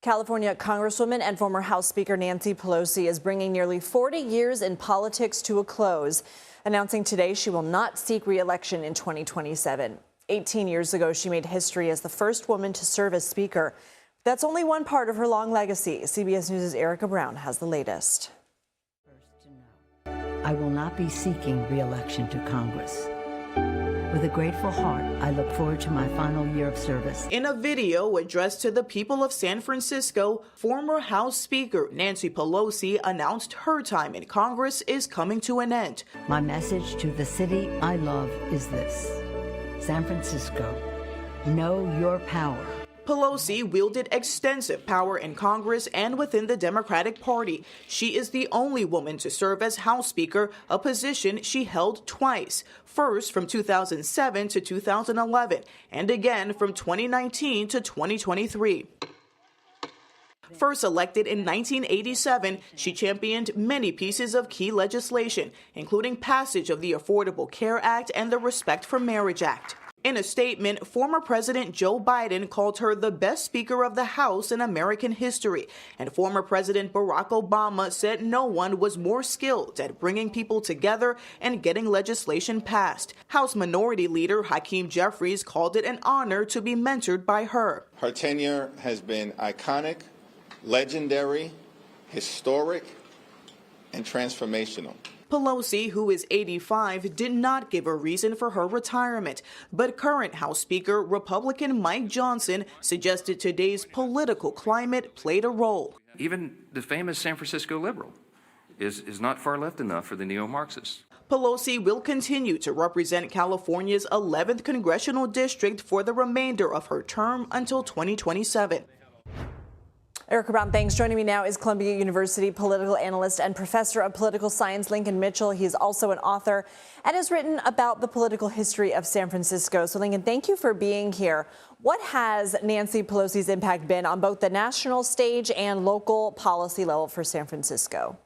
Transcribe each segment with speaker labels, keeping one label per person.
Speaker 1: California Congresswoman and former House Speaker Nancy Pelosi is bringing nearly 40 years in politics to a close, announcing today she will not seek re-election in 2027. 18 years ago, she made history as the first woman to serve as Speaker. That's only one part of her long legacy. CBS News' Erica Brown has the latest.
Speaker 2: I will not be seeking re-election to Congress. With a grateful heart, I look forward to my final year of service.
Speaker 3: In a video addressed to the people of San Francisco, former House Speaker Nancy Pelosi announced her time in Congress is coming to an end.
Speaker 2: My message to the city I love is this: San Francisco, know your power.
Speaker 3: Pelosi wielded extensive power in Congress and within the Democratic Party. She is the only woman to serve as House Speaker, a position she held twice. First from 2007 to 2011, and again from 2019 to 2023. First elected in 1987, she championed many pieces of key legislation, including passage of the Affordable Care Act and the Respect for Marriage Act. In a statement, former President Joe Biden called her the best Speaker of the House in American history, and former President Barack Obama said no one was more skilled at bringing people together and getting legislation passed. House Minority Leader Hakeem Jeffries called it an honor to be mentored by her.
Speaker 4: Her tenure has been iconic, legendary, historic, and transformational.
Speaker 3: Pelosi, who is 85, did not give a reason for her retirement, but current House Speaker Republican Mike Johnson suggested today's political climate played a role.
Speaker 5: Even the famous San Francisco liberal is not far left enough for the neo-Marxists.
Speaker 3: Pelosi will continue to represent California's 11th congressional district for the remainder of her term until 2027.
Speaker 1: Erica Brown, thanks. Joining me now is Columbia University political analyst and professor of political science, Lincoln Mitchell. He's also an author and has written about the political history of San Francisco. So, Lincoln, thank you for being here. What has Nancy Pelosi's impact been on both the national stage and local policy level for San Francisco?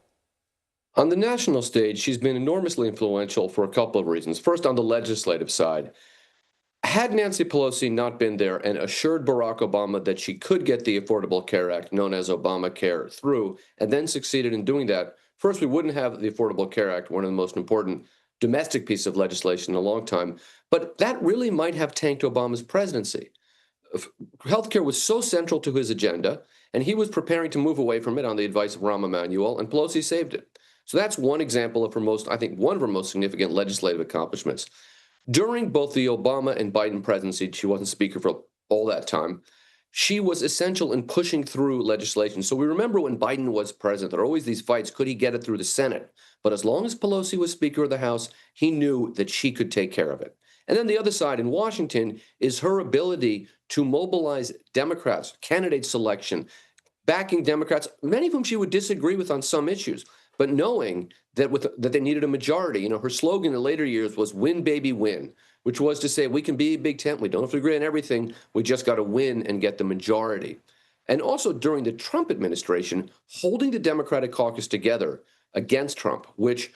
Speaker 6: On the national stage, she's been enormously influential for a couple of reasons. First, on the legislative side. Had Nancy Pelosi not been there and assured Barack Obama that she could get the Affordable Care Act, known as Obamacare, through, and then succeeded in doing that, first, we wouldn't have the Affordable Care Act, one of the most important domestic pieces of legislation in a long time. But that really might have tanked Obama's presidency. Healthcare was so central to his agenda, and he was preparing to move away from it on the advice of Rahm Emanuel, and Pelosi saved it. So that's one example of her most, I think, one of her most significant legislative accomplishments. During both the Obama and Biden presidency, she wasn't Speaker for all that time, she was essential in pushing through legislation. So we remember when Biden was president, there were always these fights, could he get it through the Senate? But as long as Pelosi was Speaker of the House, he knew that she could take care of it. And then the other side in Washington is her ability to mobilize Democrats, candidate selection, backing Democrats, many of whom she would disagree with on some issues, but knowing that that they needed a majority. You know, her slogan in later years was "Win, baby, win," which was to say we can be a big tent. We don't have to agree on everything. We just got to win and get the majority. And also during the Trump administration, holding the Democratic caucus together against Trump, which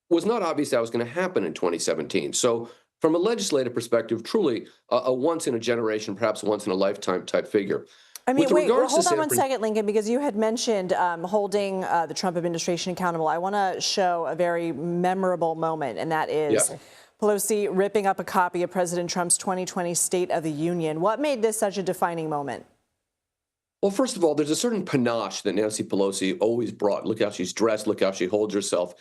Speaker 6: was not obvious that was going to happen in 2017. So from a legislative perspective, truly a once in a generation, perhaps once in a lifetime type figure.
Speaker 1: I mean, wait, hold on one second, Lincoln, because you had mentioned holding the Trump administration accountable. I want to show a very memorable moment, and that is Pelosi ripping up a copy of President Trump's 2020 State of the Union. What made this such a defining moment?
Speaker 6: Well, first of all, there's a certain panache that Nancy Pelosi always brought. Look how she's dressed, look how she holds herself.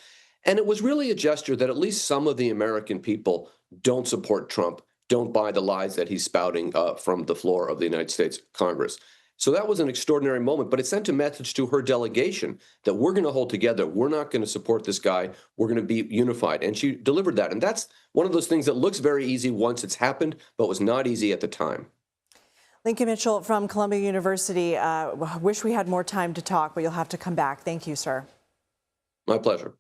Speaker 6: And it was really a gesture that at least some of the American people don't support Trump, don't buy the lies that he's spouting from the floor of the United States Congress. So that was an extraordinary moment, but it sent a message to her delegation that we're going to hold together. We're not going to support this guy. We're going to be unified. And she delivered that. And that's one of those things that looks very easy once it's happened, but was not easy at the time.
Speaker 1: Lincoln Mitchell from Columbia University. Wish we had more time to talk, but you'll have to come back. Thank you, sir.
Speaker 6: My pleasure.